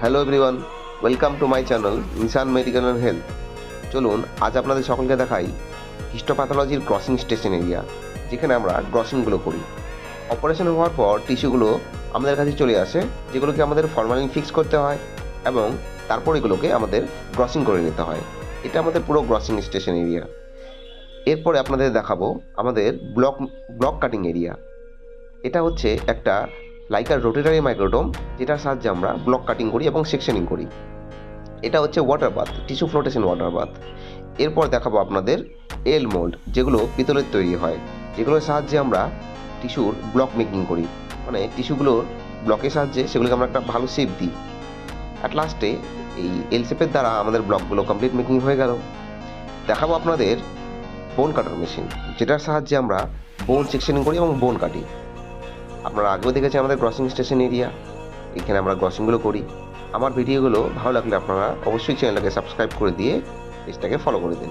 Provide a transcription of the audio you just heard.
Hello everyone, welcome to my channel Nishan medical and health. চলুন আজ আপনাদের সকলকে দেখাই হিস্টোপ্যাথোলজির ক্রসিং স্টেশন এরিয়া, যেখানে আমরা ক্রসিংগুলো করি। অপারেশন হওয়ার পর টিস্যুগুলো আমাদের কাছে চলে আসে, যেগুলোকে আমাদের ফরমালিন ফিক্স করতে হয় এবং তারপর এগুলোকে আমাদের ক্রসিং করে নিতে হয়। এটা আমাদের পুরো ক্রসিং স্টেশন এরিয়া। এরপরে আপনাদের দেখাবো আমাদের ব্লক কাটিং এরিয়া। এটা হচ্ছে একটা লাইকার রোটেটারি মাইক্রোটোম, যেটার সাহায্যে আমরা ব্লক কাটিং করি এবং সেকশনিং করি। এটা হচ্ছে water bath, tissue flotation water bath. এরপর দেখাবো আপনাদের এল মোল্ড, যেগুলো পিতলের তৈরি হয়, যেগুলোর সাহায্যে আমরা টিস্যুর ব্লক মেকিং করি, মানে টিস্যুগুলোর ব্লকের সাহায্যে সেগুলোকে আমরা একটা ভালো শেপ দিই। অ্যাট লাস্টে এই এল শেপের দ্বারা আমাদের ব্লকগুলো কমপ্লিট মেকিং হয়ে গেল। দেখাবো আপনাদের বোন কাটার মেশিন, যেটার সাহায্যে আমরা বোন সেকশনিং করি এবং বোন কাটি। আপনারা আগেও দেখেছেন আমাদের ক্রসিং স্টেশন এরিয়া, এখানে আমরা ক্রসিংগুলো করি। আমার ভিডিওগুলো ভালো লাগলে আপনারা অবশ্যই চ্যানেলটাকে সাবস্ক্রাইব করে দিয়ে পেজটাকে ফলো করে দিন।